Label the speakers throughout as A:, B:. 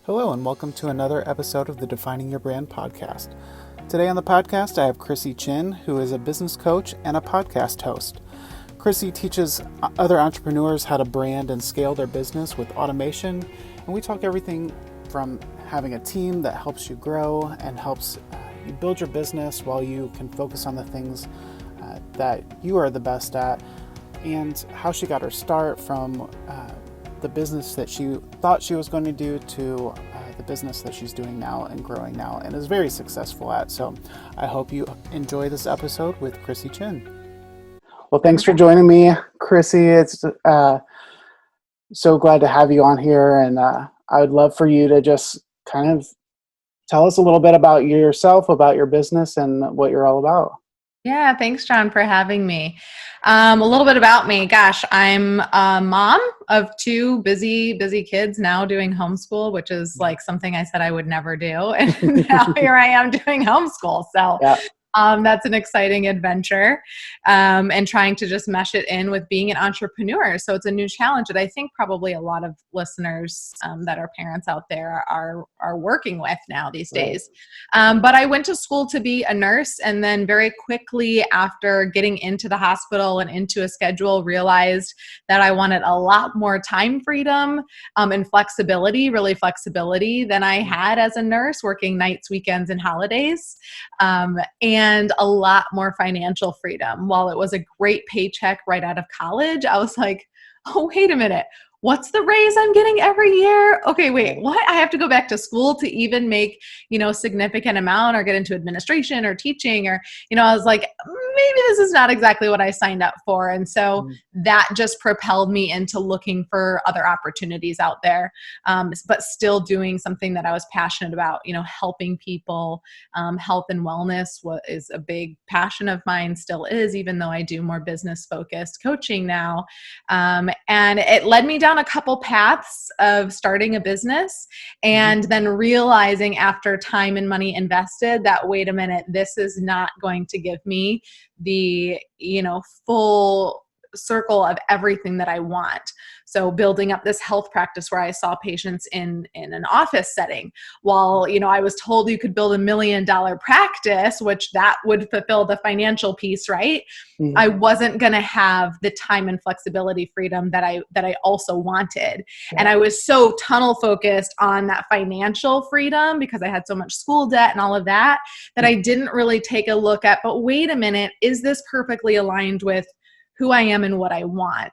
A: Hello, and welcome to another episode of the Defining Your Brand podcast. Today on the podcast, I have Krissy Chin, who is a business coach and a podcast host. Krissy teaches other entrepreneurs how to brand and scale their business with automation, and we talk everything from having a team that helps you grow and helps you build your business while you can focus on the things that you are the best at, and how she got her start from the business that she thought she was going to do to the business that she's doing now and growing now and is very successful at. So I hope you enjoy this episode with Krissy Chin. Well, thanks for joining me, Krissy. It's so glad to have you on here, and I would love for you to just kind of tell us a little bit about yourself, about your business, and what you're all about.
B: Yeah, thanks, John, for having me. A little bit about me. Gosh, I'm a mom of two busy kids now doing homeschool, which is like something I said I would never do. And now here I am doing homeschool. So
A: Yeah.
B: That's an exciting adventure, and trying to just mesh it in with being an entrepreneur. So it's a new challenge that I think probably a lot of listeners that are parents out there are working with now these days. But I went to school to be a nurse, and then very quickly after getting into the hospital and into a schedule, realized that I wanted a lot more time freedom and flexibility, really flexibility than I had as a nurse, working nights, weekends, and holidays. And a lot more financial freedom. While it was a great paycheck right out of college, I was like, oh, wait a minute. What's the raise I'm getting every year? Okay, wait, what? I have to go back to school to even make, significant amount or get into administration or teaching or, I was like, maybe this is not exactly what I signed up for. And so that just propelled me into looking for other opportunities out there, but still doing something that I was passionate about, helping people. Health and wellness is a big passion of mine, still is, even though I do more business focused coaching now. And it led me down a couple paths of starting a business and then realizing after time and money invested that, wait a minute, this is not going to give me the, full circle of everything that I want. So building up this health practice where I saw patients in an office setting, while, I was told you could build $1 million practice, which that would fulfill the financial piece, right? I wasn't going to have the time and flexibility freedom that I also wanted. And I was so tunnel focused on that financial freedom because I had so much school debt and all of that, that I didn't really take a look at, but wait a minute, is this perfectly aligned with who I am and what I want?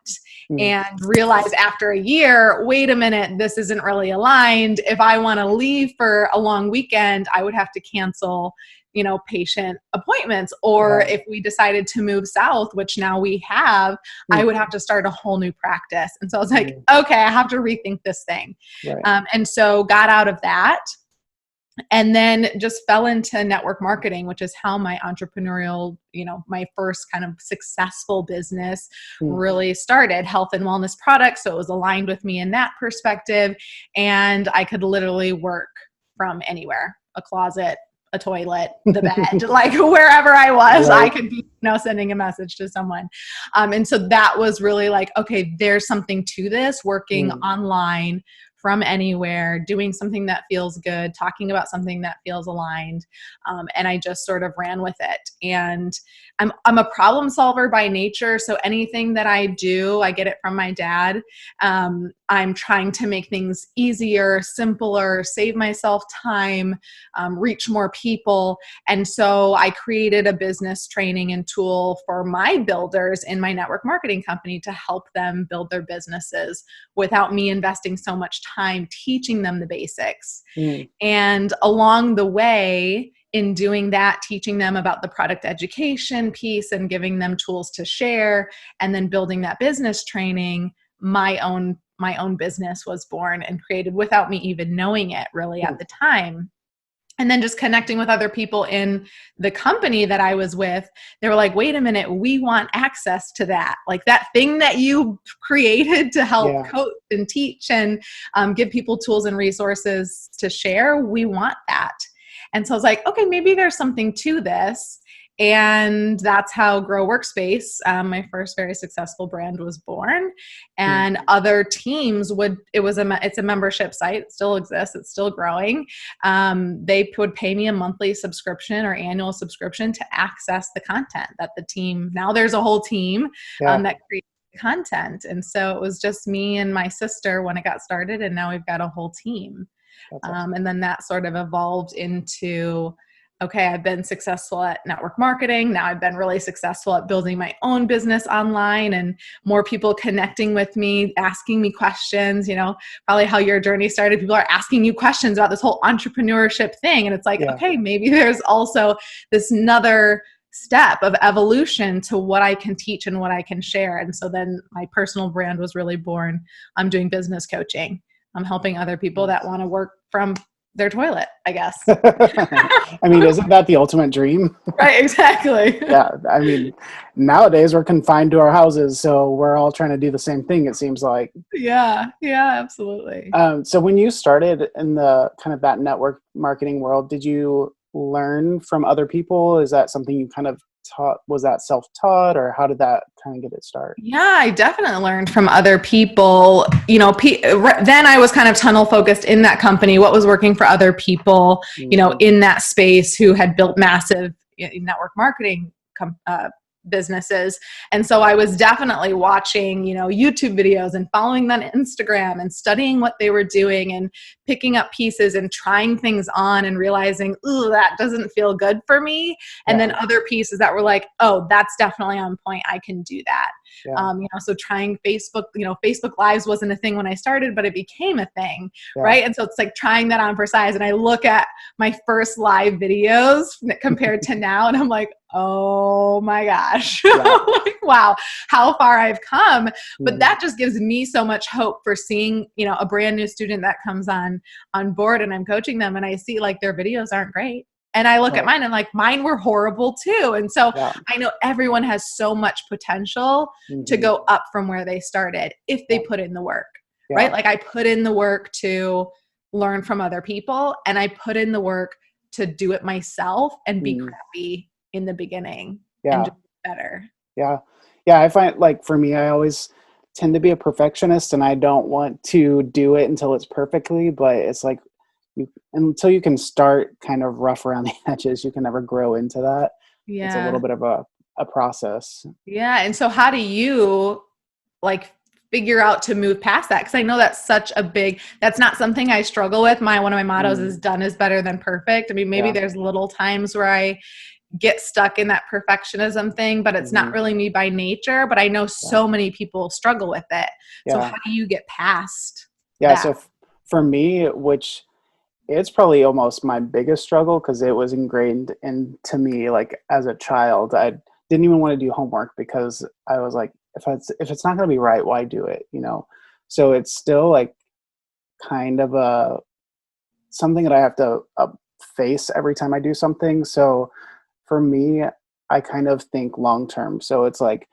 B: And realize after a year, wait a minute, this isn't really aligned. If I want to leave for a long weekend, I would have to cancel, patient appointments. Or if we decided to move south, which now we have, I would have to start a whole new practice. And so I was like, okay, I have to rethink this thing. And so got out of that. And then just fell into network marketing, which is how my entrepreneurial, my first kind of successful business really started. Health and wellness products. So it was aligned with me in that perspective. And I could literally work from anywhere, a closet, a toilet, the bed, like wherever I was, I could be, sending a message to someone. And so that was really like, okay, there's something to this, working online from anywhere, doing something that feels good, talking about something that feels aligned. And I just sort of ran with it. And I'm a problem solver by nature. So anything that I do, I get it from my dad. I'm trying to make things easier, simpler, save myself time, reach more people. And so I created a business training and tool for my builders in my network marketing company to help them build their businesses without me investing so much time teaching them the basics. And along the way, in doing that, teaching them about the product education piece and giving them tools to share, and then building that business training, my own business was born and created without me even knowing it really at the time. And then just connecting with other people in the company that I was with, they were like, wait a minute, we want access to that. Like that thing that you created to help coach and teach and give people tools and resources to share. We want that. And so I was like, okay, maybe there's something to this. And that's how Grow Workspace, my first very successful brand, was born. And other teams it's a membership site. It still exists. It's still growing. They would pay me a monthly subscription or annual subscription to access the content that the team, now there's a whole team that creates content. And so it was just me and my sister when it got started, and now we've got a whole team. Awesome. And then that sort of evolved into, okay, I've been successful at network marketing. Now I've been really successful at building my own business online, and more people connecting with me, asking me questions, probably how your journey started. People are asking you questions about this whole entrepreneurship thing. And it's like, okay, maybe there's also this another step of evolution to what I can teach and what I can share. And so then my personal brand was really born. I'm doing business coaching. I'm helping other people that want to work from their toilet, I guess.
A: I mean, isn't that the ultimate dream?
B: Right, exactly.
A: Yeah. I mean, nowadays we're confined to our houses, so we're all trying to do the same thing, it seems like.
B: Yeah, absolutely.
A: So when you started in the kind of that network marketing world, did you learn from other people? Is that something you kind of taught? Was that self-taught, or how did that kind of get it started?
B: Yeah, I definitely learned from other people. Then I was kind of tunnel focused in that company, what was working for other people, in that space, who had built massive network marketing businesses. And so I was definitely watching, YouTube videos and following them on Instagram and studying what they were doing and picking up pieces and trying things on and realizing, ooh, that doesn't feel good for me. And then other pieces that were like, oh, that's definitely on point. I can do that. So trying Facebook, Facebook Lives wasn't a thing when I started, but it became a thing. Right. And so it's like trying that on for size. And I look at my first live videos compared to now, and I'm like, oh my gosh, like, wow, how far I've come. But that just gives me so much hope for seeing, a brand new student that comes on board, and I'm coaching them, and I see like their videos aren't great. And I look at mine and like, mine were horrible too. And so I know everyone has so much potential to go up from where they started if they put in the work, right? Like I put in the work to learn from other people, and I put in the work to do it myself and be crappy in the beginning and just better. Yeah.
A: I find, like, for me, I always tend to be a perfectionist, and I don't want to do it until it's perfectly, but it's like, until you can start kind of rough around the edges, you can never grow into that. It's a little bit of a process.
B: Yeah. And so how do you like figure out to move past that? Because I know that's that's not something I struggle with. One of my mottos is done is better than perfect. I mean, maybe there's little times where I get stuck in that perfectionism thing, but it's not really me by nature. But I know so many people struggle with it. So how do you get past that?
A: So for me, which it's probably almost my biggest struggle, because it was ingrained into me, like as a child, I didn't even want to do homework because I was like, if it's not going to be right, why do it? So it's still like kind of something that I have to face every time I do something. So for me, I kind of think long-term. So it's like,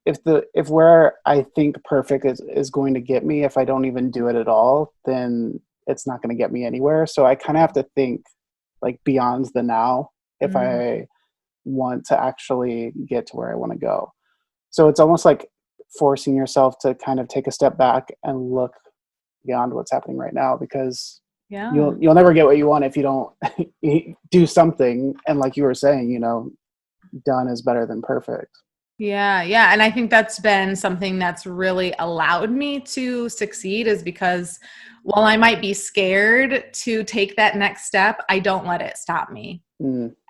A: if where I think perfect is going to get me, if I don't even do it at all, then it's not going to get me anywhere. So I kind of have to think like beyond the now if I want to actually get to where I want to go. So it's almost like forcing yourself to kind of take a step back and look beyond what's happening right now, because you'll never get what you want if you don't do something. And like you were saying, done is better than perfect.
B: Yeah. And I think that's been something that's really allowed me to succeed, is because while I might be scared to take that next step, I don't let it stop me.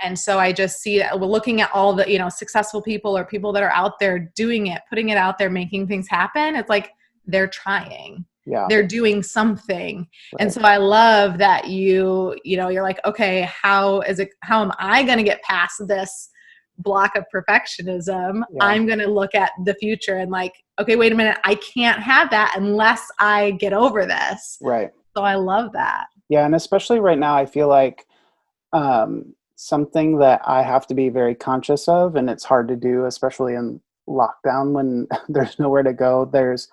B: And so I just see that looking at all the, successful people or people that are out there doing it, putting it out there, making things happen. It's like they're trying. They're doing something. Right. And so I love that you're like, okay, how am I going to get past this block of perfectionism? I'm going to look at the future and like, okay, wait a minute, I can't have that unless I get over this.
A: Right.
B: So I love that.
A: Yeah. And especially right now, I feel like something that I have to be very conscious of, and it's hard to do, especially in lockdown when there's nowhere to go, there's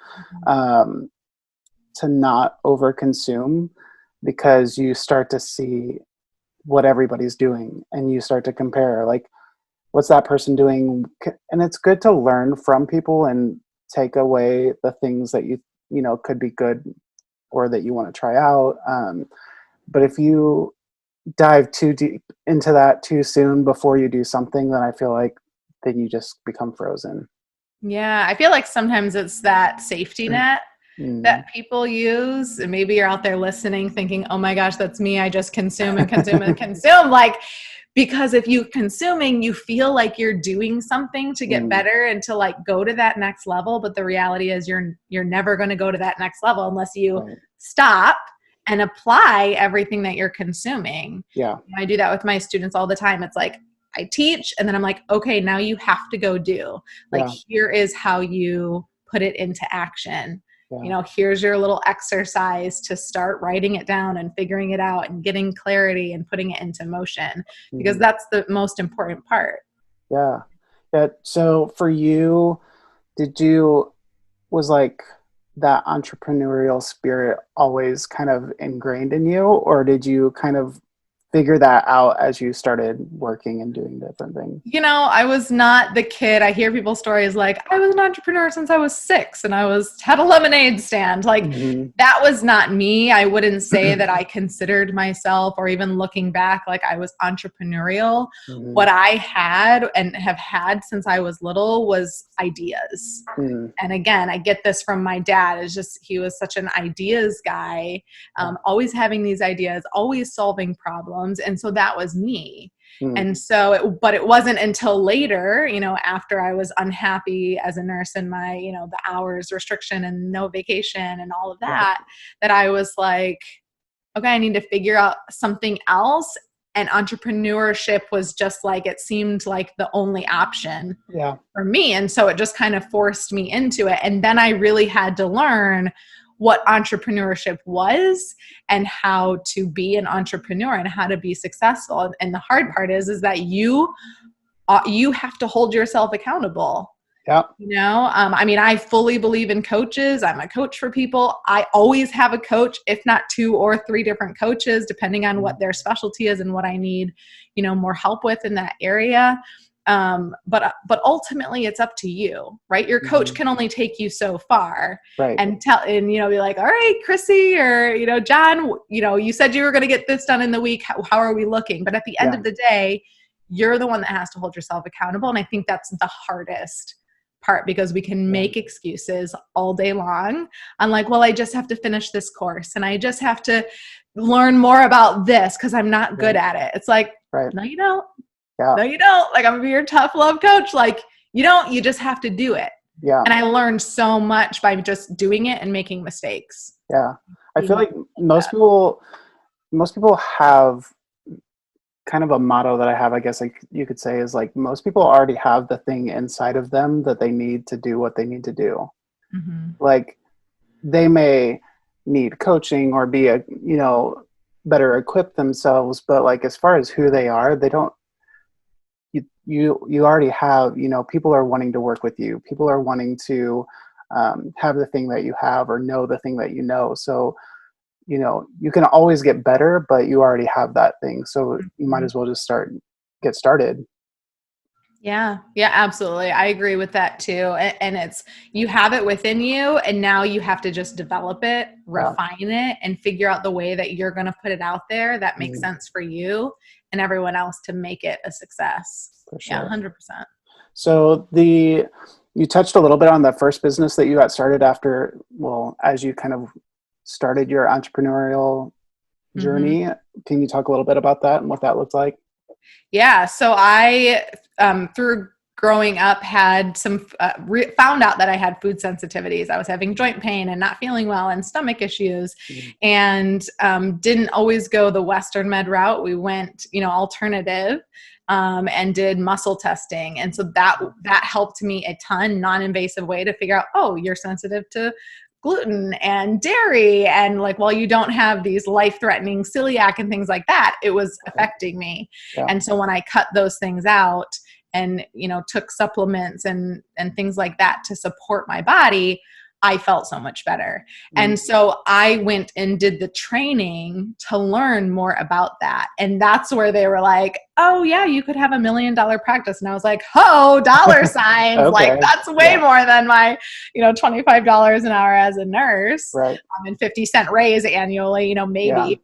A: to not overconsume, because you start to see what everybody's doing and you start to compare. Like, what's that person doing? And it's good to learn from people and take away the things that you know, could be good or that you want to try out. But if you dive too deep into that too soon before you do something, then I feel like then you just become frozen.
B: Yeah, I feel like sometimes it's that safety net
A: Mm.
B: that people use. And maybe you're out there listening thinking, oh my gosh, that's me. I just consume and consume and consume. Like, because if you consuming, you feel like you're doing something to get
A: Mm.
B: better and to like go to that next level. But the reality is you're never going to go to that next level unless you
A: Right.
B: stop and apply everything that you're consuming.
A: Yeah.
B: I do that with my students all the time. It's like, I teach and then I'm like, okay, now you have to go do. Like,
A: Yeah.
B: here is how you put it into action.
A: Yeah.
B: You know, here's your little exercise to start writing it down and figuring it out and getting clarity and putting it into motion, because
A: Mhm.
B: that's the most important part.
A: Yeah. Yeah. So for you, was like that entrepreneurial spirit always kind of ingrained in you, or did you kind of figure that out as you started working and doing different things?
B: You know, I was not the kid. I hear people's stories like, I was an entrepreneur since I was 6 and had a lemonade stand. Like,
A: Mm-hmm.
B: that was not me. I wouldn't say that I considered myself, or even looking back, like I was entrepreneurial.
A: Mm-hmm.
B: What I had and have had since I was little was ideas.
A: Mm-hmm.
B: And again, I get this from my dad. It's just, he was such an ideas guy, always having these ideas, always solving problems. And so that was me.
A: Mm-hmm.
B: And so, but it wasn't until later, you know, after I was unhappy as a nurse and my, you know, the hours restriction and no vacation and all of that, that I was like, okay, I need to figure out something else. And entrepreneurship was just like, it seemed like the only option
A: Yeah.
B: for me. And so it just kind of forced me into it. And then I really had to learn what entrepreneurship was and how to be an entrepreneur and how to be successful. And the hard part is that you have to hold yourself accountable.
A: Yeah.
B: You know, I mean, I fully believe in coaches. I'm a coach for people. I always have a coach, if not 2 or 3 different coaches, depending on what their specialty is and what I need, you know, more help with in that area. But ultimately it's up to you, right? Your coach
A: Mm-hmm.
B: can only take you so far,
A: Right.
B: and you know, be like, all right, Krissy, or, you know, John, you know, you said you were going to get this done in the week. How are we looking? But at the end of the day, you're the one that has to hold yourself accountable. And I think that's the hardest part, because we can make excuses all day long. I'm like, well, I just have to finish this course and I just have to learn more about this because I'm not good at it. It's like, no, you don't.
A: Yeah.
B: No, you don't. Like, I'm gonna be your tough love coach. Like, you don't, you just have to do it.
A: Yeah.
B: And I learned so much by just doing it and making mistakes.
A: Yeah. I feel like most people have kind of a motto that I have, I guess, like you could say, is like, most people already have the thing inside of them that they need to do what they need to do.
B: Mm-hmm.
A: Like, they may need coaching or be you know, better equip themselves, but like, as far as who they are, they don't, you already have, you know, people are wanting to work with you. People are wanting to have the thing that you have or know the thing that you know. So, you know, you can always get better, but you already have that thing. So you might as well just get started.
B: Yeah, absolutely. I agree with that too. And it's, you have it within you, and now you have to just develop it, refine it, and figure out the way that you're going to put it out there that makes sense for you and everyone else to make it a success.
A: For sure.
B: Yeah, 100%.
A: So you touched a little bit on the first business that you got started after, well, as you kind of started your entrepreneurial journey. Can you talk a little bit about that and what that looked like?
B: Yeah. So I, through growing up, had some, found out that I had food sensitivities. I was having joint pain and not feeling well and stomach issues, and didn't always go the Western med route. We went, you know, alternative, and did muscle testing. And so that helped me a ton, non-invasive way to figure out, oh, you're sensitive to gluten and dairy, and like, well, you don't have these life-threatening celiac and things like that. It was affecting me. And so when I cut those things out and, you know, took supplements and things like that to support my body, I felt so much better. And so I went and did the training to learn more about that. And that's where they were like, oh yeah, you could have $1 million practice. And I was like, oh, dollar signs.
A: Okay.
B: Like that's way more than my, $25 an hour as a nurse.
A: Right.
B: And 50-cent raise annually, maybe.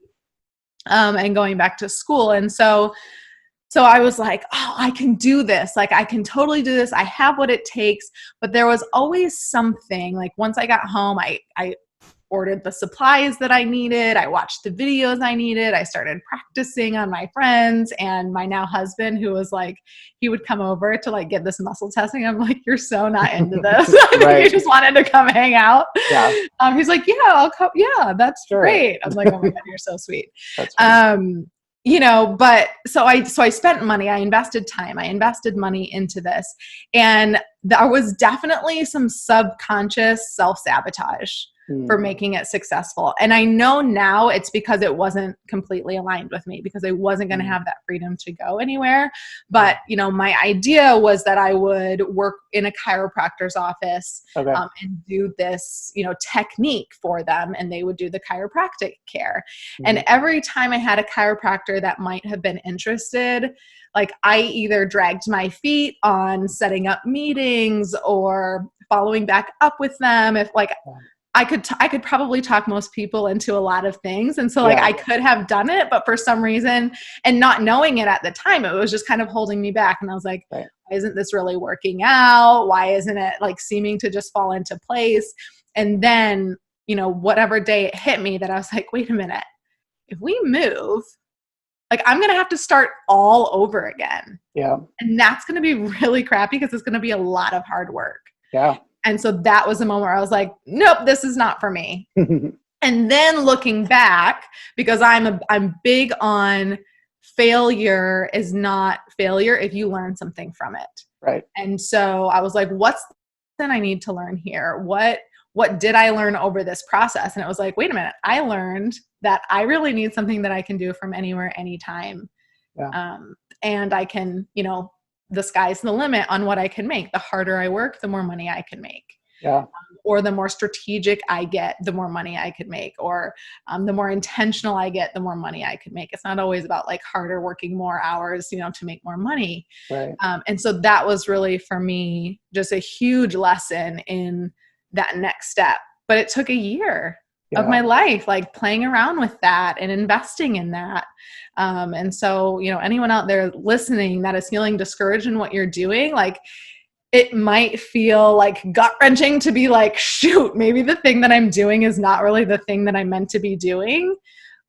B: And going back to school. And so I was like, oh, I can do this. Like, I can totally do this. I have what it takes. But there was always something, like once I got home, I ordered the supplies that I needed. I watched the videos I needed. I started practicing on my friends and my now husband, who was like, he would come over to like get this muscle testing. I'm like, you're so not into this. I think you just wanted to come hang out. Yeah. He's like, yeah, I'll come. Yeah, that's great. I'm like, oh my God, you're so sweet. But so I spent money, I invested time, I invested money into this. And there was definitely some subconscious self-sabotage for making it successful. And I know now it's because it wasn't completely aligned with me, because I wasn't going to have that freedom to go anywhere. But, my idea was that I would work in a chiropractor's office and do this, technique for them, and they would do the chiropractic care. And every time I had a chiropractor that might have been interested, like I either dragged my feet on setting up meetings or following back up with them. If like, I could probably talk most people into a lot of things. And so like I could have done it, but for some reason, and not knowing it at the time, it was just kind of holding me back. And I was like, why isn't this really working out? Why isn't it like seeming to just fall into place? And then, whatever day it hit me that I was like, wait a minute, if we move, like I'm going to have to start all over again. Yeah. And that's going to be really crappy because it's going to be a lot of hard work. Yeah. And so that was the moment where I was like, nope, this is not for me. And then looking back, because I'm big on failure is not failure if you learn something from it. Right. And so I was like, what's then I need to learn here? What did I learn over this process? And it was like, wait a minute, I learned that I really need something that I can do from anywhere, anytime. Yeah. And I can, the sky's the limit on what I can make. The harder I work, the more money I can make. Yeah. Or the more strategic I get, the more money I could make. Or the more intentional I get, the more money I could make. It's not always about like harder working more hours, to make more money. Right. And so that was really for me just a huge lesson in that next step. But it took a year of my life, like playing around with that and investing in that. And so, anyone out there listening that is feeling discouraged in what you're doing, like it might feel like gut wrenching to be like, shoot, maybe the thing that I'm doing is not really the thing that I'm meant to be doing.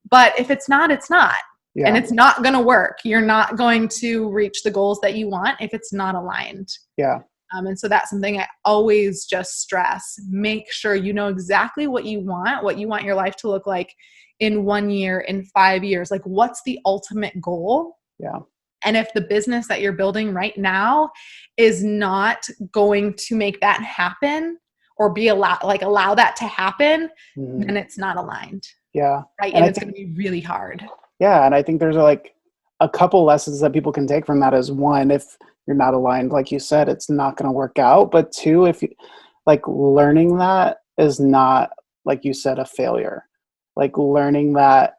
B: But if it's not, it's not. Yeah. And it's not going to work. You're not going to reach the goals that you want if it's not aligned. Yeah. And so that's something I always just stress. Make sure you know exactly what you want your life to look like in 1 year, in 5 years. Like, what's the ultimate goal? Yeah. And if the business that you're building right now is not going to make that happen or allow that to happen, then it's not aligned. Yeah. Right. And it's going to be really hard.
A: Yeah. And I think there's like a couple lessons that people can take from that is one, if you're not aligned, like you said, it's not going to work out. But two, if you like learning that is not, like you said, a failure. Like learning that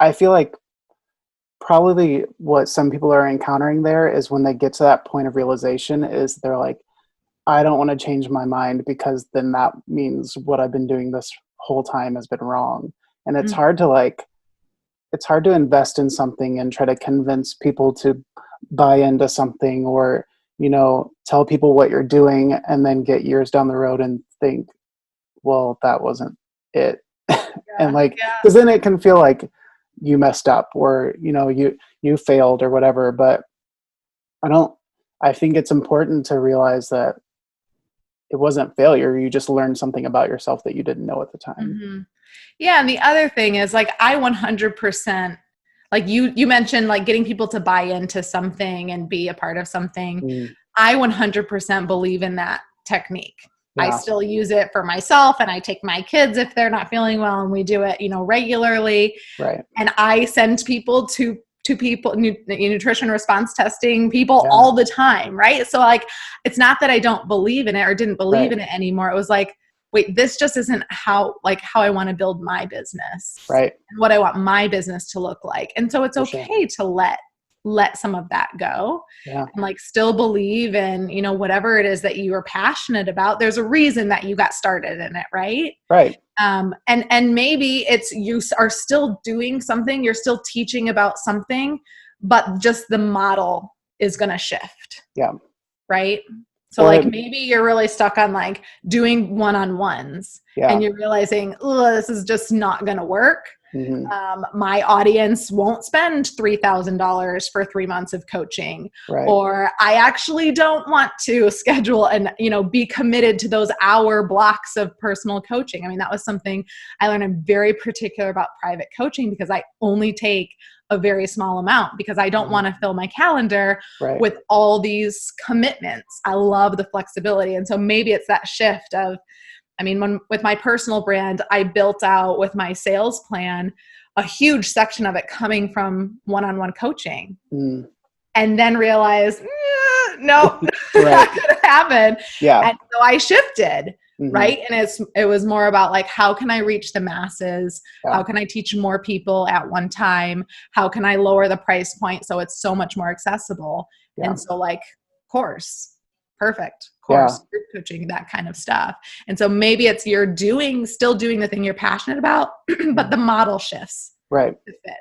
A: I feel like probably what some people are encountering there is when they get to that point of realization is they're like, I don't want to change my mind because then that means what I've been doing this whole time has been wrong. And it's hard to invest in something and try to convince people to buy into something or, tell people what you're doing and then get years down the road and think, well, that wasn't it. And because then it can feel like you messed up or, you failed or whatever. But I think it's important to realize that it wasn't failure. You just learned something about yourself that you didn't know at the time.
B: Mm-hmm. Yeah. And the other thing is like, I 100%, like you mentioned, like getting people to buy into something and be a part of something. I 100% believe in that technique. Yeah. I still use it for myself and I take my kids if they're not feeling well and we do it, regularly. Right. And I send people to to people, nutrition response testing people all the time, right? So like, it's not that I don't believe in it or didn't believe in it anymore. It was like, wait, this just isn't how I want to build my business,
A: right?
B: And what I want my business to look like. And so it's okay to let some of that go, and like still believe in, you know, whatever it is that you are passionate about. There's a reason that you got started in it, right?
A: Right.
B: And maybe it's, you are still doing something, you're still teaching about something, but just the model is going to shift.
A: Yeah.
B: Right. So like maybe you're really stuck on like doing one-on-ones and you're realizing, oh, this is just not going to work. My audience won't spend $3,000 for 3 months of coaching, or I actually don't want to schedule and, you know, be committed to those hour blocks of personal coaching. I mean, that was something I learned. I'm very particular about private coaching because I only take a very small amount because I don't want to fill my calendar with all these commitments. I love the flexibility. And so maybe it's that shift of, I mean, with my personal brand, I built out with my sales plan, a huge section of it coming from one-on-one coaching, and then realized, no, that could happen. And so I shifted, right? And it was more about like, how can I reach the masses? How can I teach more people at one time? How can I lower the price point so it's so much more accessible? And so like course, perfect course, group coaching, that kind of stuff. And so maybe it's still doing the thing you're passionate about, but the model shifts.
A: Right.
B: To fit.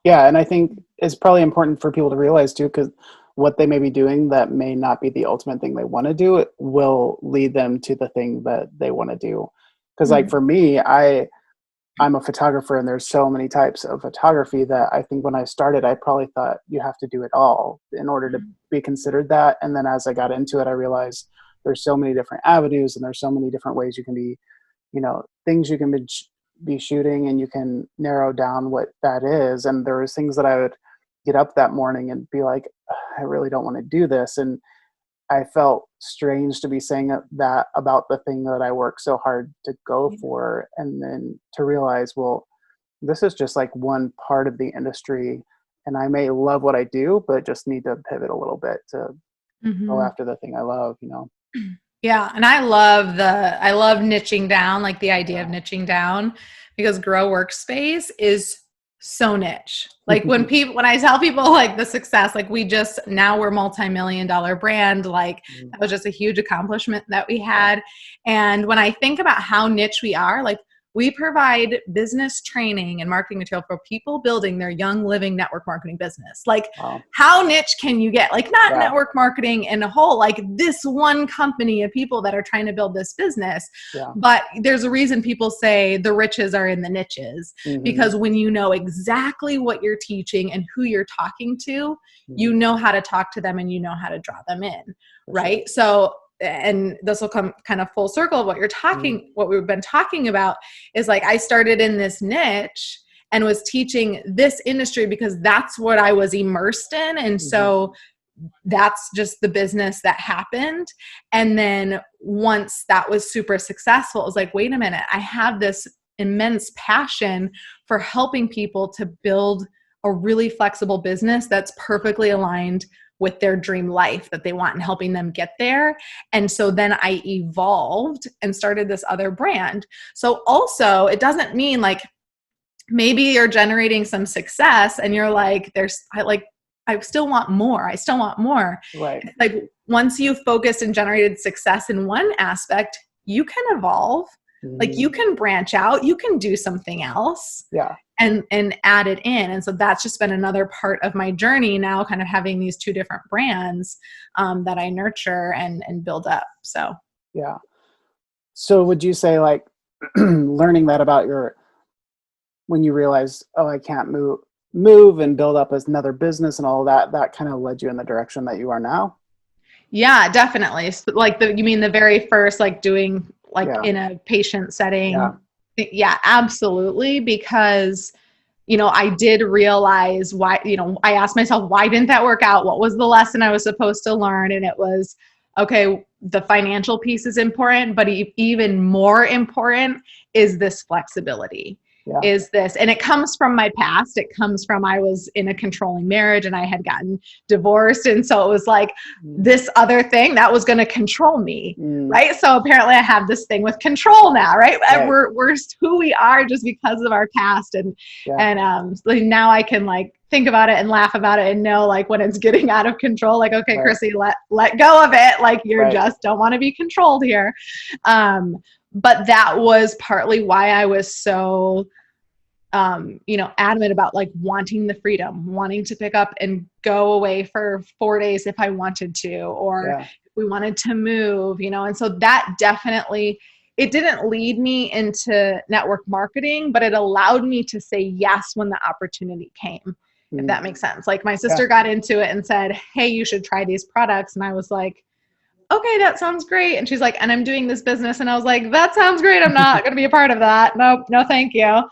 A: Yeah. And I think it's probably important for people to realize too, because what they may be doing that may not be the ultimate thing they want to do, it will lead them to the thing that they want to do. Because like for me, I'm a photographer, and there's so many types of photography that I think when I started, I probably thought you have to do it all in order to be considered that. And then as I got into it, I realized there's so many different avenues and there's so many different ways you can be, you know, things you can be shooting, and you can narrow down what that is. And there was things that I would get up that morning and be like, I really don't want to do this. And I felt strange to be saying that about the thing that I worked so hard to go for. And then to realize, well, this is just like one part of the industry, and I may love what I do, but just need to pivot a little bit to go after the thing I love, you know?
B: Yeah. And I love niching down, like the idea of niching down, because Grow Workspace is so niche. Like when I tell people like the success, like now we're multi-million-dollar brand, like that was just a huge accomplishment that we had. And when I think about how niche we are, like we provide business training and marketing material for people building their young living network marketing business. Like how niche can you get? Like not network marketing in a whole, like this one company of people that are trying to build this business. But there's a reason people say the riches are in the niches, because when you know exactly what you're teaching and who you're talking to, you know how to talk to them and you know how to draw them in. Right. So, and this will come kind of full circle of what what we've been talking about is like, I started in this niche and was teaching this industry because that's what I was immersed in. And so that's just the business that happened. And then once that was super successful, it was like, wait a minute, I have this immense passion for helping people to build a really flexible business that's perfectly aligned with their dream life that they want and helping them get there. And so then I evolved and started this other brand. So also it doesn't mean like maybe you're generating some success and you're like, I still want more. I still want more.
A: Right.
B: Like once you focused and generated success in one aspect, you can evolve. Like you can branch out, you can do something else. And add it in. And so that's just been another part of my journey now, kind of having these two different brands that I nurture and build up. So,
A: yeah. So would you say like learning that about when you realize, oh, I can't move and build up as another business and all of that kind of led you in the direction that you are now?
B: Yeah, definitely. Like you mean the very first, like doing like in a patient setting. Yeah, absolutely. Because, you know, I did realize why, you know, I asked myself, why didn't that work out? What was the lesson I was supposed to learn? And it was, okay, the financial piece is important, but even more important is this flexibility.
A: Yeah.
B: is this. And it comes from my past. It comes from, I was in a controlling marriage and I had gotten divorced. And so it was like this other thing that was going to control me. Right. So apparently I have this thing with control now, right? We're who we are just because of our past. And now I can like think about it and laugh about it and know like when it's getting out of control, like, okay, Krissy, let go of it. Like you're just don't want to be controlled here. But that was partly why I was so, adamant about like wanting the freedom, wanting to pick up and go away for 4 days if I wanted to, or if we wanted to move, and so that definitely, it didn't lead me into network marketing, but it allowed me to say yes when the opportunity came, if that makes sense. Like my sister got into it and said, hey, you should try these products. And I was like, okay, that sounds great. And she's like, and I'm doing this business. And I was like, that sounds great. I'm not going to be a part of that. Nope. No, thank you.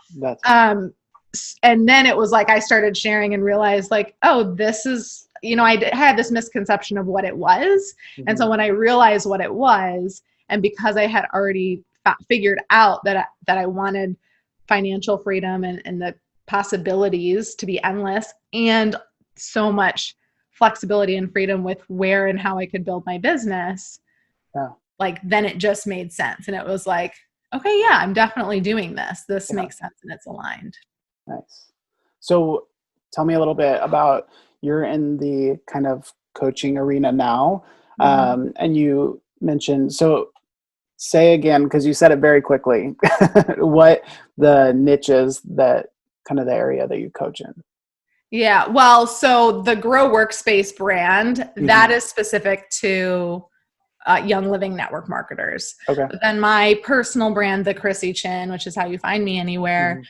B: And then it was like, I started sharing and realized like, oh, this is, I had this misconception of what it was. And so when I realized what it was, and because I had already figured out that I wanted financial freedom and the possibilities to be endless and so much flexibility and freedom with where and how I could build my business, like then it just made sense. And it was like, okay, yeah, I'm definitely doing this. This makes sense and it's aligned.
A: Nice. So tell me a little bit about, you're in the kind of coaching arena now. And you mentioned, so say again, because you said it very quickly, what the niche is, that kind of the area that you coach in.
B: Yeah. Well, so the Grow Workspace brand, that is specific to Young Living network marketers.
A: Okay.
B: But then my personal brand, the Krissy Chin, which is how you find me anywhere,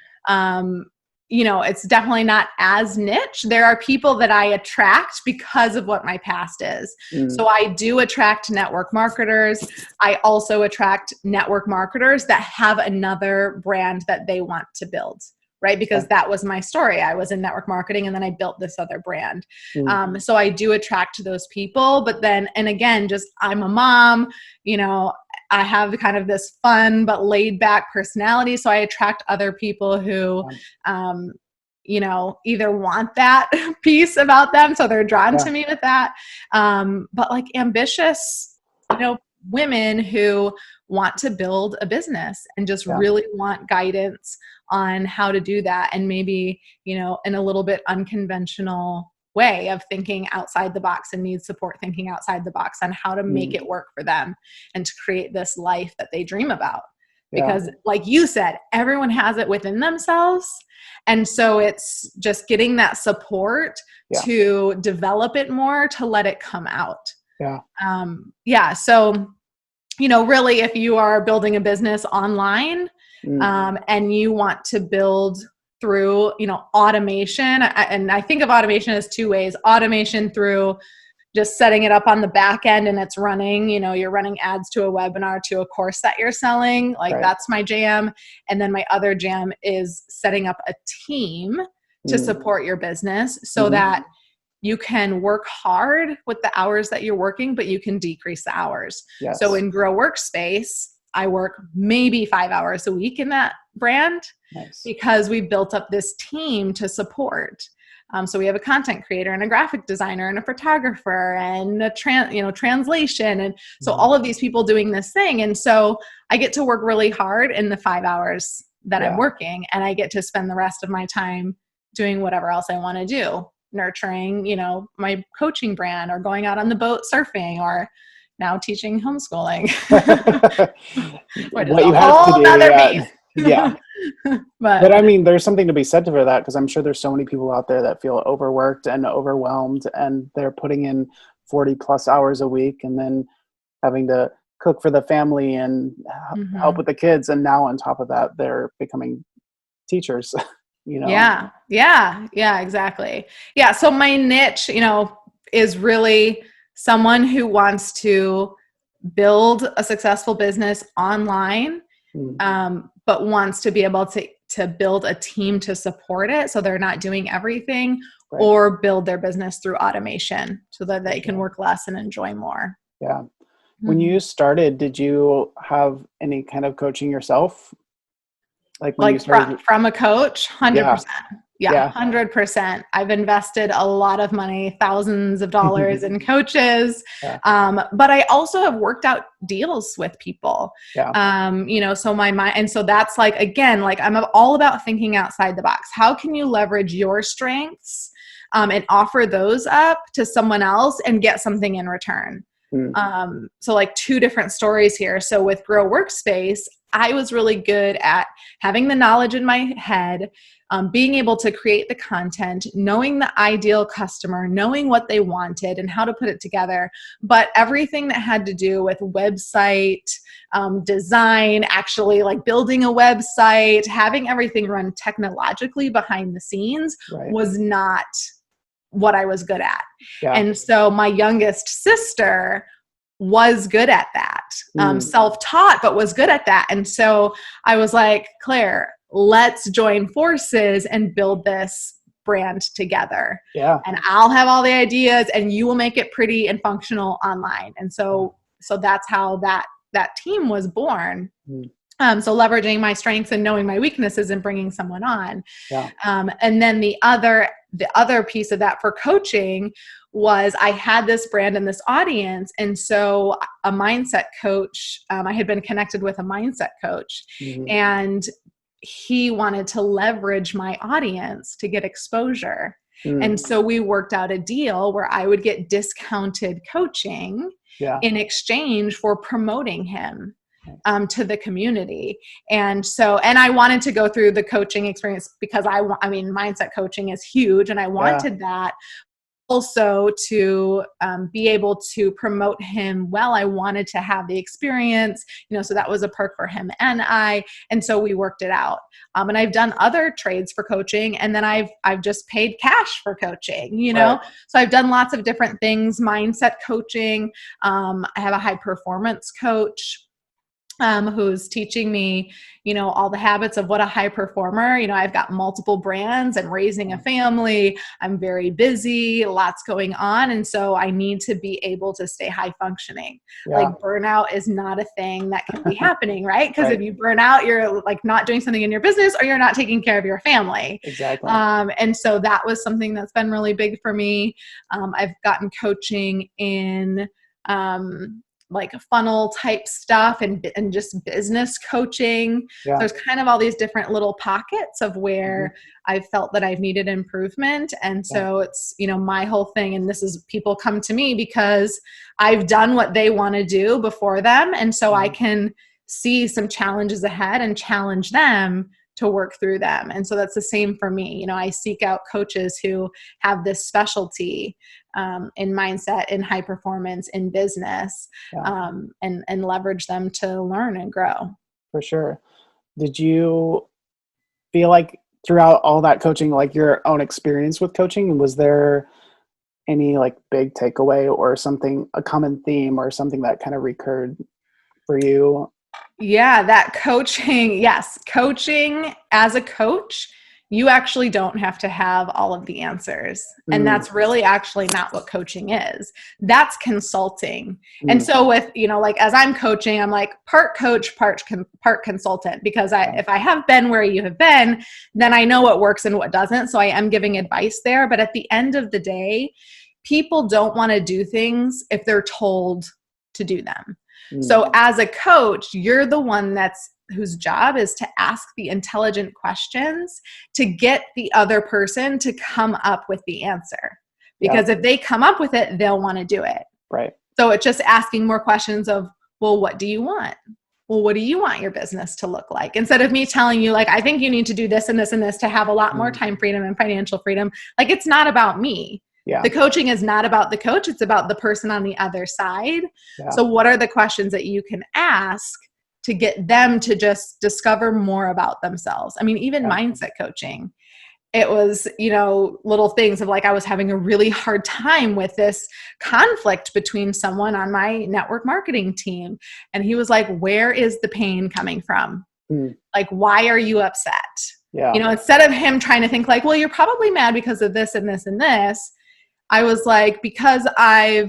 B: it's definitely not as niche. There are people that I attract because of what my past is. So I do attract network marketers. I also attract network marketers that have another brand that they want to build. Right? Because that was my story. I was in network marketing and then I built this other brand. So I do attract those people, but then, and again, just I'm a mom, I have kind of this fun but laid back personality. So I attract other people who, either want that piece about them. So they're drawn to me with that. But like ambitious, women who want to build a business and just really want guidance on how to do that. And maybe, in a little bit unconventional way of thinking outside the box and need support thinking outside the box on how to make it work for them and to create this life that they dream about. Because like you said, everyone has it within themselves. And so it's just getting that support to develop it more, to let it come out. So, really, if you are building a business online and you want to build through, automation, and I think of automation as two ways: automation through just setting it up on the back end and it's running, you're running ads to a webinar, to a course that you're selling. Like that's my jam. And then my other jam is setting up a team to support your business so that you can work hard with the hours that you're working, but you can decrease the hours. So in Grow Workspace, I work maybe 5 hours a week in that brand because we built up this team to support. So we have a content creator and a graphic designer and a photographer and a translation. And so all of these people doing this thing. And so I get to work really hard in the 5 hours that I'm working, and I get to spend the rest of my time doing whatever else I want to do, nurturing, my coaching brand, or going out on the boat surfing, or now teaching homeschooling.
A: What you have to do. But I mean, there's something to be said for that, because I'm sure there's so many people out there that feel overworked and overwhelmed, and they're putting in 40 plus hours a week and then having to cook for the family and help with the kids. And now on top of that, they're becoming teachers,
B: Yeah, exactly. Yeah. So my niche, is really someone who wants to build a successful business online, but wants to be able to build a team to support it, so they're not doing everything, or build their business through automation so that they can work less and enjoy more.
A: When you started, did you have any kind of coaching yourself? Like when you
B: Like
A: started?
B: from a coach, 100%. Yeah,
A: Yeah.
B: 100%. I've invested a lot of money, thousands of dollars in coaches.
A: Yeah.
B: But I also have worked out deals with people.
A: Yeah.
B: So my mind, and so that's like, again, like I'm all about thinking outside the box. How can you leverage your strengths and offer those up to someone else and get something in return? So like two different stories here. So with Grow Workspace, I was really good at having the knowledge in my head, being able to create the content, knowing the ideal customer, knowing what they wanted and how to put it together. But everything that had to do with website design, actually like building a website, having everything run technologically behind the scenes was not what I was good at. Yeah. And so my youngest sister was good at that, self-taught, but was good at that. And so I was like, Claire, let's join forces and build this brand together. Yeah. And I'll have all the ideas and you will make it pretty and functional online. And so that's how that team was born. So leveraging my strengths and knowing my weaknesses and bringing someone on. Yeah. And then the other piece of that for coaching was I had this brand and this audience. And so a mindset coach, I had been connected with a mindset coach, and he wanted to leverage my audience to get exposure. And so we worked out a deal where I would get discounted coaching in exchange for promoting him to the community. And I wanted to go through the coaching experience because I mean, mindset coaching is huge and I wanted that also to be able to promote him well. I wanted to have the experience, so that was a perk for him and so we worked it out. And I've done other trades for coaching, and then I've just paid cash for coaching, Right. So I've done lots of different things, mindset coaching. I have a high performance coach who's teaching me, all the habits of what a high performer. I've got multiple brands and raising a family. I'm very busy, lots going on. And so I need to be able to stay high functioning. Yeah. Like burnout is not a thing that can be happening, right? Because if you burn out, you're like not doing something in your business or you're not taking care of your family. Exactly. And so that was something that's been really big for me. I've gotten coaching in, like funnel type stuff and just business coaching. Yeah. There's kind of all these different little pockets of where I've felt that I've needed improvement. And so it's, my whole thing. And this is people come to me because I've done what they want to do before them. And so I can see some challenges ahead and challenge them to work through them. And so that's the same for me. I seek out coaches who have this specialty in mindset, in high performance, in business, and leverage them to learn and grow. For sure. Did you feel like throughout all that coaching, like your own experience with coaching, was there any like big takeaway or something, a common theme or something that kind of recurred for you? Yeah, that coaching. Yes. Coaching as a coach, you actually don't have to have all of the answers. And that's really actually not what coaching is. That's consulting. And so with, like as I'm coaching, I'm like part coach, part consultant, because if I have been where you have been, then I know what works and what doesn't. So I am giving advice there. But at the end of the day, people don't want to do things if they're told to do them. So as a coach, you're the one whose job is to ask the intelligent questions to get the other person to come up with the answer. Because if they come up with it, they'll want to do it. Right. So it's just asking more questions of, well, what do you want? Well, what do you want your business to look like? Instead of me telling you, like, I think you need to do this and this and this to have a lot more time freedom and financial freedom. Like, it's not about me. Yeah. The coaching is not about the coach. It's about the person on the other side. Yeah. So what are the questions that you can ask to get them to just discover more about themselves? I mean, even mindset coaching, it was, little things of like, I was having a really hard time with this conflict between someone on my network marketing team. And he was like, where is the pain coming from? Like, why are you upset? Yeah. Instead of him trying to think like, well, you're probably mad because of this and this and this. I was like, because I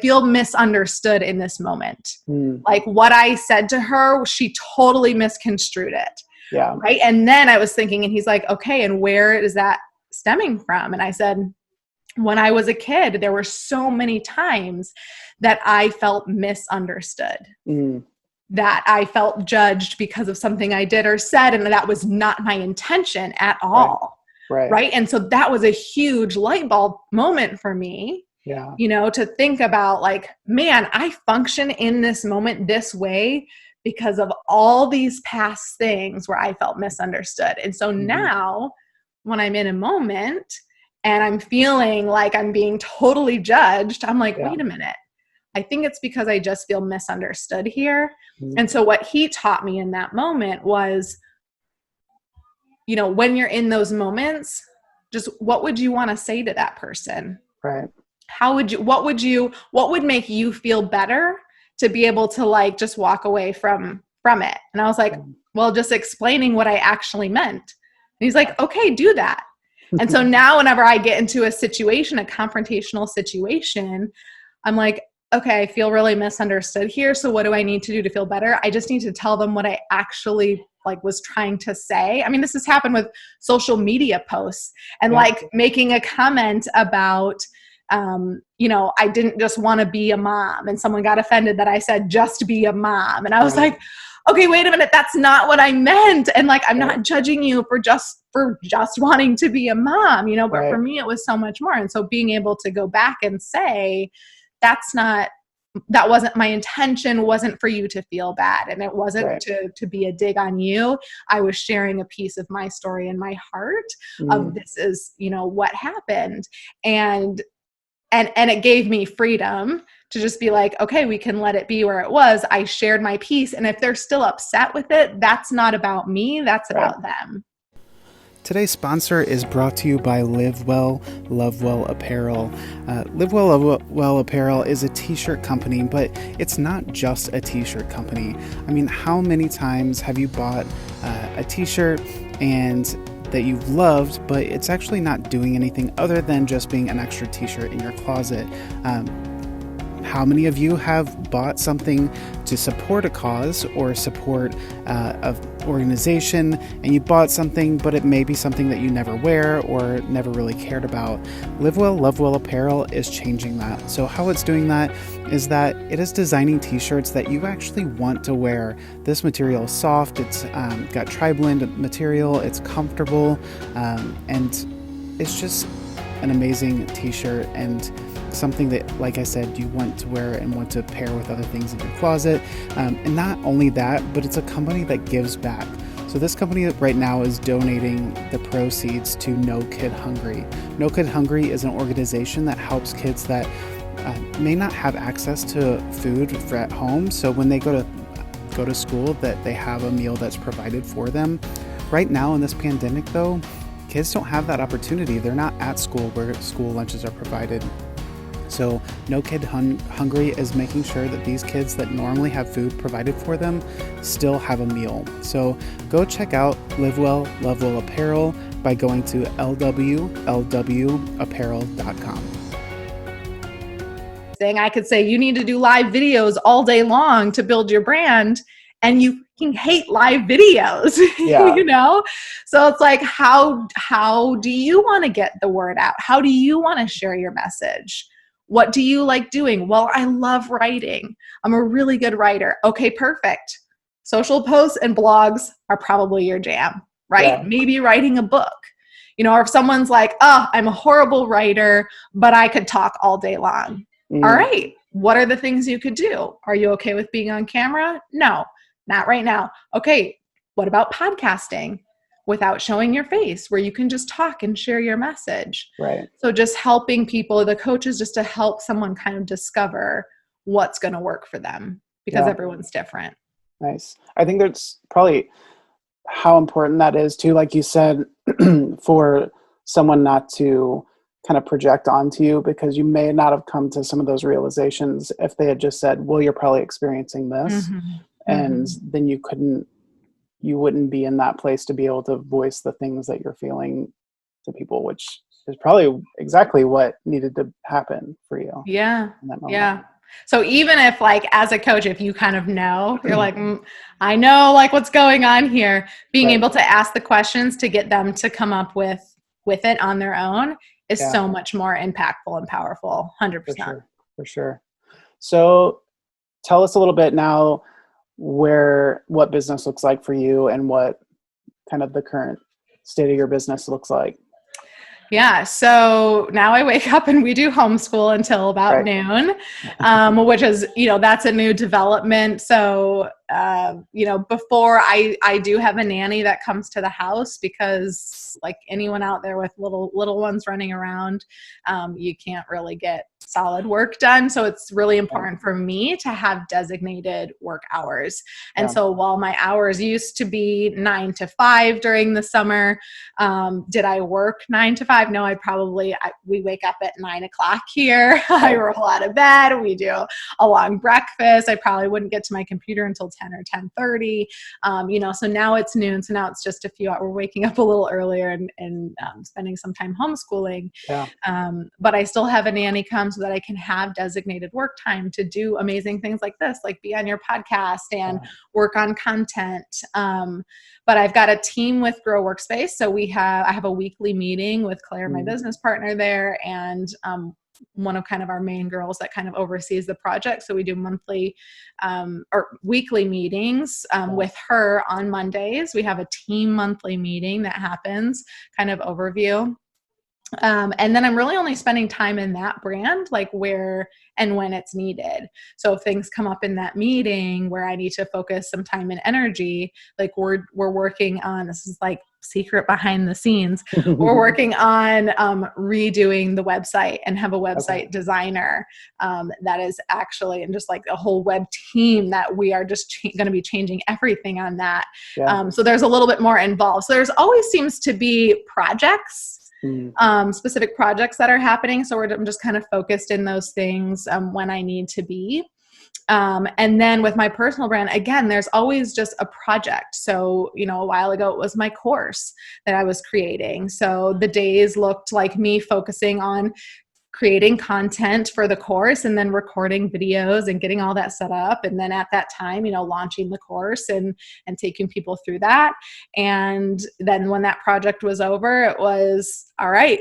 B: feel misunderstood in this moment. Like what I said to her, she totally misconstrued it.
A: Yeah.
B: Right. And then I was thinking, and he's like, okay, and where is that stemming from? And I said, when I was a kid, there were so many times that I felt misunderstood, that I felt judged because of something I did or said, and that was not my intention at all. Right. And so that was a huge light bulb moment for me.
A: Yeah.
B: To think about like, man, I function in this moment this way because of all these past things where I felt misunderstood. And so now when I'm in a moment and I'm feeling like I'm being totally judged, I'm like, wait a minute. I think it's because I just feel misunderstood here. And so what he taught me in that moment was, when you're in those moments, just what would you want to say to that person?
A: Right.
B: What would make you feel better to be able to like just walk away from it? And I was like, well, just explaining what I actually meant. And he's like, okay, do that. And so now whenever I get into a situation, a confrontational situation, I'm like, okay, I feel really misunderstood here. So what do I need to do to feel better? I just need to tell them what I actually like was trying to say. I mean, this has happened with social media posts and like making a comment about, I didn't just want to be a mom, and someone got offended that I said just be a mom. And I was like, okay, wait a minute, that's not what I meant. And like, I'm not judging you for just wanting to be a mom, but for me, it was so much more. And so being able to go back and say, that wasn't my intention, wasn't for you to feel bad. And it wasn't to be a dig on you. I was sharing a piece of my story in my heart of this is, what happened. And it gave me freedom to just be like, okay, we can let it be where it was. I shared my piece. And if they're still upset with it, that's not about me. That's about them.
A: Today's sponsor is brought to you by Live Well, Love Well Apparel. Live Well, Love Well Apparel is a t-shirt company, but it's not just a t-shirt company. I mean, how many times have you bought a t-shirt and that you've loved, but it's actually not doing anything other than just being an extra t-shirt in your closet? How many of you have bought something to support a cause or support an organization, and you bought something, but it may be something that you never wear or never really cared about? Live Well, Love Well Apparel is changing that. So how it's doing that is that it is designing t-shirts that you actually want to wear. This material is soft, it's got tri-blend material, it's comfortable, and it's just an amazing t-shirt and something that, like I said, you want to wear and want to pair with other things in your closet. And not only that, but it's a company that gives back. So this company right now is donating the proceeds to No Kid Hungry. No Kid Hungry is an organization that helps kids that may not have access to food at home. So when they go to school, that they have a meal that's provided for them. Right now in this pandemic though, kids don't have that opportunity. They're not at school where school lunches are provided. So No Kid Hungry is making sure that these kids that normally have food provided for them still have a meal. So go check out Live Well, Love Well Apparel by going to lwlwapparel.com.
B: I could say you need to do live videos all day long to build your brand, and you fucking hate live videos, So it's like, how do you want to get the word out? How do you want to share your message? What do you like doing? Well, I love writing. I'm a really good writer. Okay, perfect. Social posts and blogs are probably your jam, right? Yeah. Maybe writing a book. Or if someone's like, oh, I'm a horrible writer, but I could talk all day long. All right. What are the things you could do? Are you okay with being on camera? No, not right now. Okay. What about podcasting without showing your face, where you can just talk and share your message?
A: Right.
B: So just helping people, the coaches, just to help someone kind of discover what's going to work for them, because everyone's different.
A: Nice. I think that's probably how important that is too, like you said, for someone not to kind of project onto you, because you may not have come to some of those realizations if they had just said, well, you're probably experiencing this. And then you wouldn't be in that place to be able to voice the things that you're feeling to people, which is probably exactly what needed to happen for you.
B: Yeah. Yeah. So even if like as a coach, if you kind of know, you're like, I know like what's going on here, being able to ask the questions to get them to come up with it on their own is so much more impactful and powerful. 100%.
A: For sure. So tell us a little bit now what business looks like for you and what kind of the current state of your business looks like.
B: Yeah. So now I wake up and we do homeschool until about noon, which is, that's a new development. So, before I do have a nanny that comes to the house because like anyone out there with little ones running around, you can't really get solid work done. So it's really important for me to have designated work hours. And so while my hours used to be 9 to 5 during the summer, did I work 9 to 5? No, we wake up at 9 o'clock here. I roll out of bed. We do a long breakfast. I probably wouldn't get to my computer until 10 or 10:30. So now it's noon. So now it's just a few hours. We're waking up a little earlier and spending some time homeschooling. But I still have a nanny come so that I can have designated work time to do amazing things like this, like be on your podcast and work on content. But I've got a team with Grow Workspace. So I have a weekly meeting with Claire, my business partner there, and one of kind of our main girls that kind of oversees the project. So we do monthly or weekly meetings with her on Mondays. We have a team monthly meeting that happens, kind of overview. And then I'm really only spending time in that brand, like where and when it's needed. So if things come up in that meeting where I need to focus some time and energy, like we're working on, this is like secret behind the scenes, we're working on redoing the website and have a website designer that is actually, and just like a whole web team that we are just going to be changing everything on that. So there's a little bit more involved. So there's always seems to be projects, specific projects that are happening. So I'm just kind of focused in those things when I need to be. And then with my personal brand, again, there's always just a project. So, a while ago, it was my course that I was creating. So the days looked like me focusing on creating content for the course and then recording videos and getting all that set up. And then at that time, launching the course and taking people through that. And then when that project was over, it was, all right,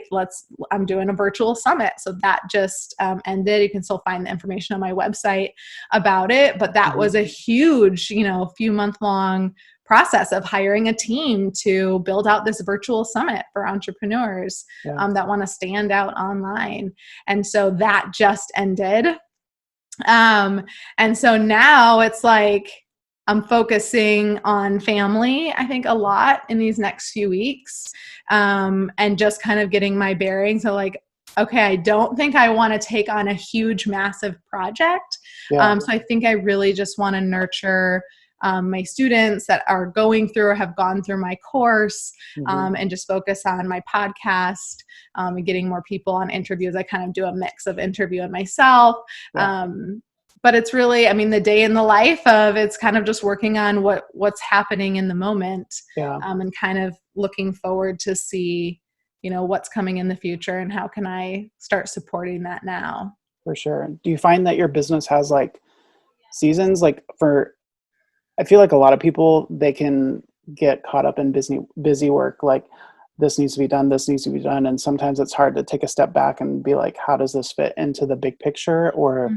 B: I'm doing a virtual summit. So that just ended. You can still find the information on my website about it. But that was a huge, few month long process of hiring a team to build out this virtual summit for entrepreneurs that want to stand out online. And so that just ended. And so now it's like I'm focusing on family, I think, a lot in these next few weeks, and just kind of getting my bearings. So like, okay, I don't think I want to take on a huge, massive project. So I think I really just want to nurture my students that are going through or have gone through my course, and just focus on my podcast and getting more people on interviews. I kind of do a mix of interviewing myself. But it's really, the day in the life of it's kind of just working on what's happening in the moment, and kind of looking forward to see, what's coming in the future and how can I start supporting that now.
A: For sure. Do you find that your business has like seasons? I feel like a lot of people, they can get caught up in busy work. Like this needs to be done, this needs to be done. And sometimes it's hard to take a step back and be like, how does this fit into the big picture? Or,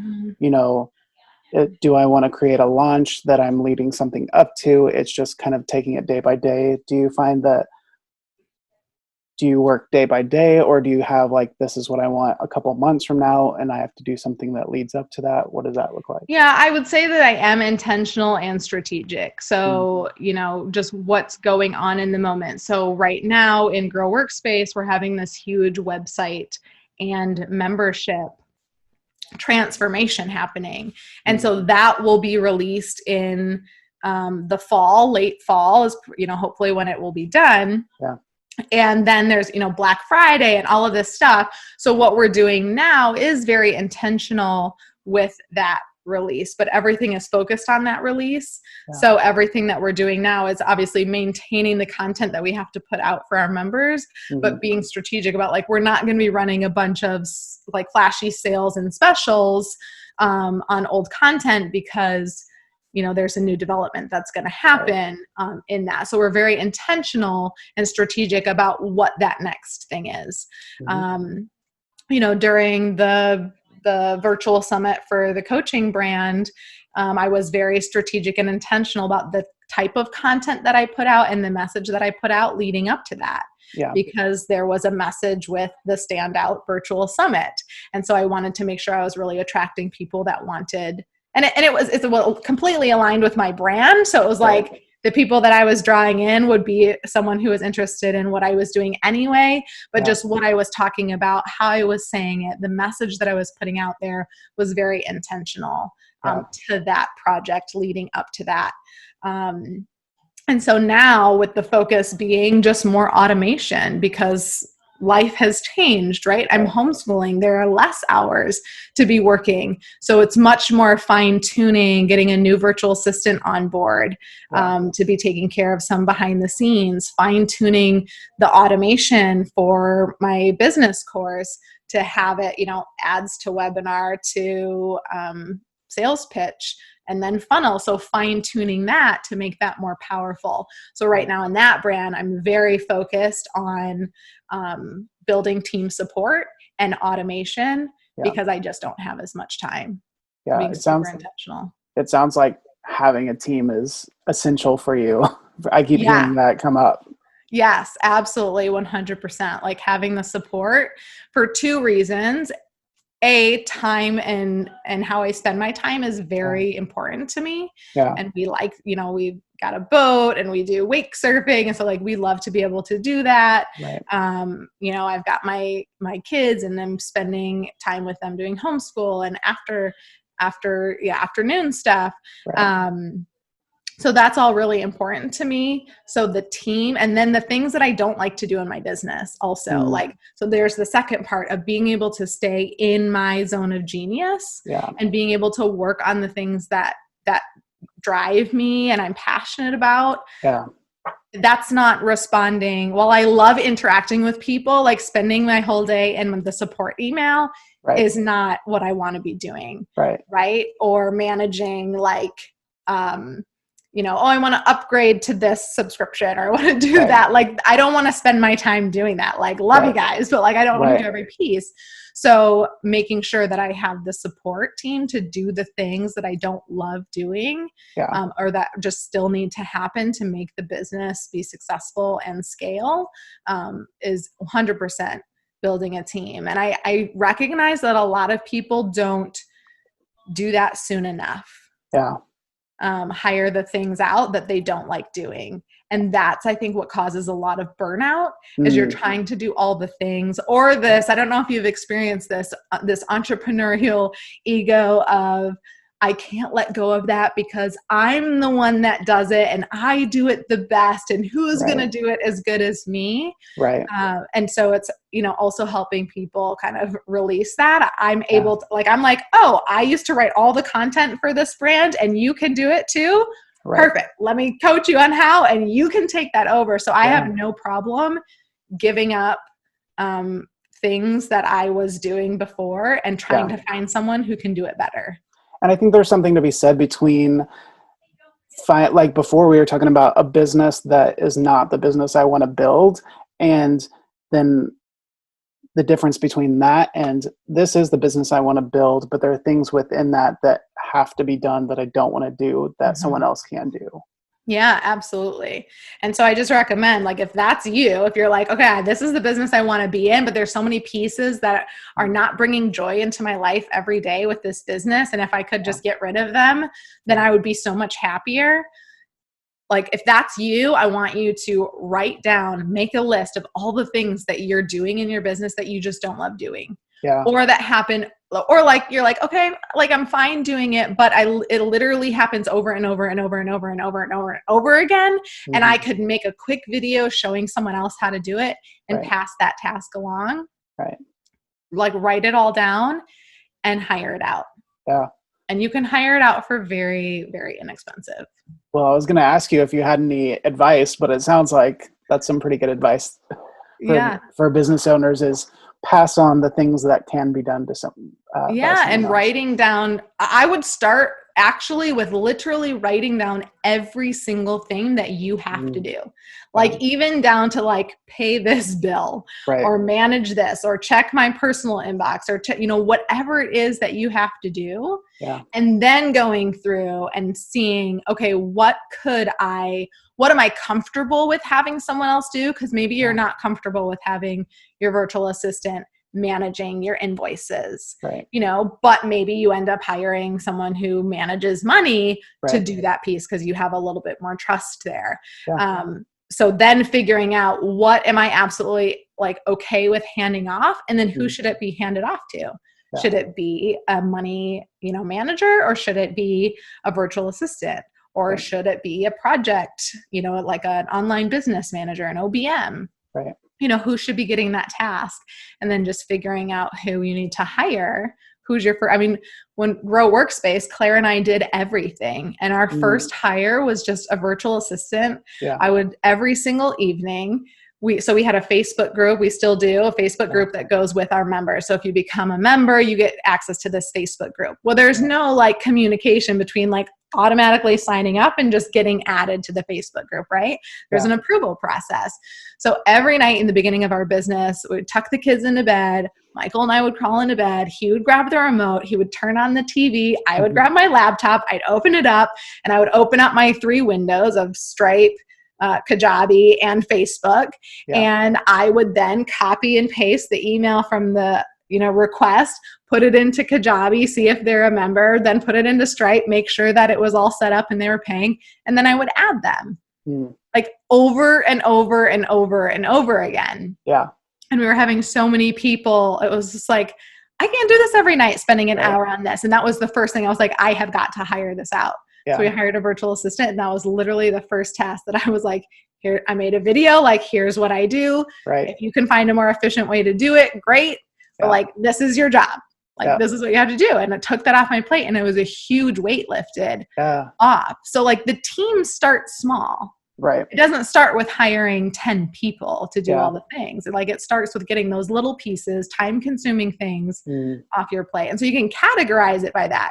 A: do I want to create a launch that I'm leading something up to? It's just kind of taking it day by day. Do you find that, do you work day by day, or do you have like, this is what I want a couple months from now and I have to do something that leads up to that? What does that look like?
B: Yeah, I would say that I am intentional and strategic. So, just what's going on in the moment. So right now in Grow Workspace, we're having this huge website and membership transformation happening. And so that will be released in the fall, late fall is, hopefully when it will be done. And then there's, Black Friday and all of this stuff. So what we're doing now is very intentional with that release, but everything is focused on that release. So everything that we're doing now is obviously maintaining the content that we have to put out for our members, but being strategic about like, we're not going to be running a bunch of like flashy sales and specials on old content because, there's a new development that's going to happen in that. So we're very intentional and strategic about what that next thing is. During the virtual summit for the coaching brand, I was very strategic and intentional about the type of content that I put out and the message that I put out leading up to that. Yeah. Because there was a message with the standout virtual summit. And so I wanted to make sure I was really attracting people that wanted, it's completely aligned with my brand. So it was like the people that I was drawing in would be someone who was interested in what I was doing anyway, but just what I was talking about, how I was saying it, the message that I was putting out there was very intentional to that project leading up to that. And so now with the focus being just more automation because life has changed, right? I'm homeschooling. There are less hours to be working. So it's much more fine tuning, getting a new virtual assistant on board to be taking care of some behind the scenes, fine tuning the automation for my business course to have it, ads to webinar to sales pitch and then funnel. So fine tuning that to make that more powerful. So right now in that brand, I'm very focused on building team support and automation because I just don't have as much time.
A: Yeah,
B: being super intentional.
A: It sounds like having a team is essential for you. I keep hearing that come up.
B: Yes, absolutely. 100%. Like having the support for two reasons. Time and how I spend my time is very important to me. Yeah. And we like, we've got a boat and we do wake surfing. And so like, we love to be able to do that. Right. I've got my kids and I'm spending time with them doing homeschool and afternoon stuff. Right. So that's all really important to me. So the team, and then the things that I don't like to do in my business also so there's the second part of being able to stay in my zone of genius and being able to work on the things that drive me and I'm passionate about. Yeah. That's not responding. While I love interacting with people, like spending my whole day in the support email is not what I want to be doing. Right. Or managing I want to upgrade to this subscription or I want to do that. Like, I don't want to spend my time doing that. Like, love you guys, but like, I don't want to do every piece. So making sure that I have the support team to do the things that I don't love doing or that just still need to happen to make the business be successful and scale is 100% building a team. And I recognize that a lot of people don't do that soon enough. Yeah. Hire the things out that they don't like doing. And that's, I think, what causes a lot of burnout is you're trying to do all the things or this, I don't know if you've experienced this entrepreneurial ego of, I can't let go of that because I'm the one that does it and I do it the best and who's going to do it as good as me. Right. And so it's, also helping people kind of release that. I'm able to I'm like, oh, I used to write all the content for this brand and you can do it too. Right. Perfect. Let me coach you on how, and you can take that over. So I have no problem giving up things that I was doing before and trying to find someone who can do it better.
A: And I think there's something to be said between, like before we were talking about a business that is not the business I want to build. And then the difference between that and this is the business I want to build, but there are things within that have to be done that I don't want to do that someone else can do.
B: Yeah, absolutely. And so I just recommend, like, if that's you, if you're like, okay, this is the business I want to be in, but there's so many pieces that are not bringing joy into my life every day with this business. And if I could just get rid of them, then I would be so much happier. Like, if that's you, I want you to write down, make a list of all the things that you're doing in your business that you just don't love doing. Yeah. Or that happen, or like, you're like, okay, like I'm fine doing it, but it literally happens over and over and over and over and over and over and over again. Mm-hmm. And I could make a quick video showing someone else how to do it and pass that task along. Right. Like, write it all down and hire it out. Yeah. And you can hire it out for very, very inexpensive.
A: Well, I was going to ask you if you had any advice, but it sounds like that's some pretty good advice for business owners is pass on the things that can be done to some by
B: Yeah,
A: someone
B: and
A: else.
B: writing down, I would start actually with literally writing down every single thing that you have to do. Like even down to like pay this bill
A: Right.
B: or manage this or check my personal inbox or whatever it is that you have to do.
A: Yeah.
B: And then going through and seeing, okay, what am I comfortable with having someone else do? Because maybe you're not comfortable with having your virtual assistant managing your invoices,
A: Right.
B: but maybe you end up hiring someone who manages money to do that piece because you have a little bit more trust there.
A: Yeah.
B: So then figuring out what am I absolutely like okay with handing off, and then who should it be handed off to? Yeah. Should it be a money, manager, or should it be a virtual assistant? Or should it be a project, like an online business manager, an OBM?
A: Right.
B: Who should be getting that task, and then just figuring out who you need to hire. Who's your first? I mean, when Grow Workspace, Claire and I did everything. And our first hire was just a virtual assistant. Yeah. I would every single evening. We had a Facebook group. We still do a Facebook group that goes with our members. So if you become a member, you get access to this Facebook group. Well, there's no like communication between like automatically signing up and just getting added to the Facebook group, right? There's an approval process. So every night in the beginning of our business, we would tuck the kids into bed. Michael and I would crawl into bed. He would grab the remote. He would turn on the TV. I would grab my laptop. I'd open it up, and I would open up my 3 windows of Stripe, Kajabi, and Facebook. Yeah. And I would then copy and paste the email from the request, put it into Kajabi, see if they're a member, then put it into Stripe, make sure that it was all set up and they were paying. And then I would add them like over and over and over and over again. Yeah. And we were having so many people. It was just like, I can't do this every night, spending an hour on this. And that was the first thing I was like, I have got to hire this out. Yeah. So we hired a virtual assistant, and that was literally the first task that I was like, here, I made a video, like, here's what I do. Right. If you can find a more efficient way to do it, great. But like, this is your job. Like, this is what you have to do. And it took that off my plate, and it was a huge weight lifted off. So like the team starts small. Right. It doesn't start with hiring 10 people to do all the things. Like it starts with getting those little pieces, time consuming things off your plate. And so you can categorize it by that.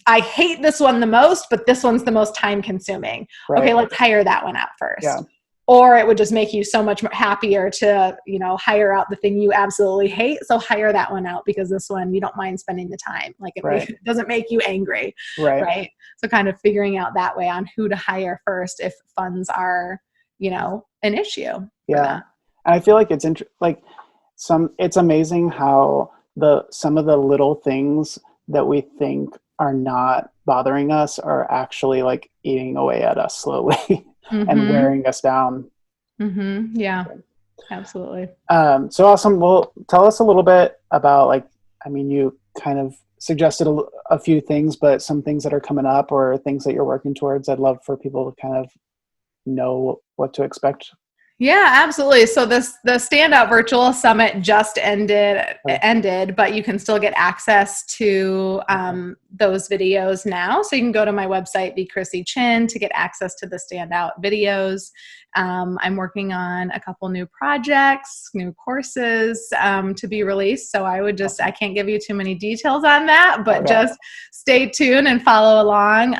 B: I hate this one the most, but this one's the most time consuming. Right. Okay, let's hire that one out first. Yeah. Or it would just make you so much more happier to, hire out the thing you absolutely hate. So hire that one out because this one, you don't mind spending the time. Like it doesn't make you angry. Right. So kind of figuring out that way on who to hire first if funds are, an issue. Yeah.
A: And I feel like it's it's amazing how some of the little things that we think are not bothering us are actually like eating away at us slowly. And wearing us down.
B: Yeah, absolutely.
A: So awesome. Well, tell us a little bit about you kind of suggested a few things, but some things that are coming up or things that you're working towards. I'd love for people to kind of know what to expect.
B: Yeah, absolutely. So the Standout Virtual Summit just ended, but you can still get access to those videos now. So you can go to my website, be Krissy Chin, to get access to the Standout videos. I'm working on a couple new projects, new courses to be released. So I can't give you too many details on that, but just stay tuned and follow along.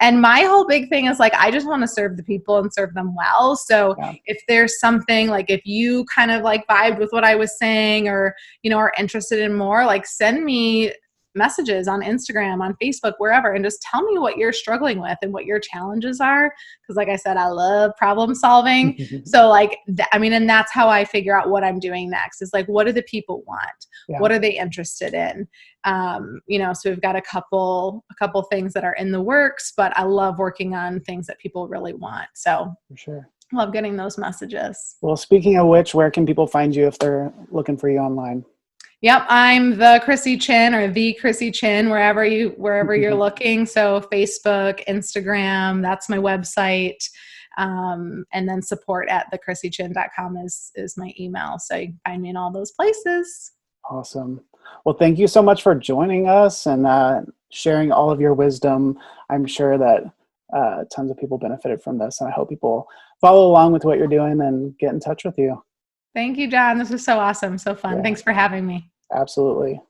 B: And my whole big thing is I just want to serve the people and serve them well. So if there's something if you kind of vibed with what I was saying or, are interested in more, send me messages on Instagram, on Facebook, wherever, and just tell me what you're struggling with and what your challenges are. Cause like I said, I love problem solving. So and that's how I figure out what I'm doing next is what do the people want? Yeah. What are they interested in? So we've got a couple things that are in the works, but I love working on things that people really want. So
A: for sure.
B: I love getting those messages.
A: Well, speaking of which, where can people find you if they're looking for you online?
B: Yep, I'm the Krissy Chin or the Krissy Chin wherever you're looking. So Facebook, Instagram, that's my website. And then support@thekrissychin.com is my email. So you can find me in all those places.
A: Awesome. Well, thank you so much for joining us and sharing all of your wisdom. I'm sure that tons of people benefited from this, and I hope people follow along with what you're doing and get in touch with you.
B: Thank you, John. This was so awesome. So fun.
A: Yeah.
B: Thanks for having me.
A: Absolutely.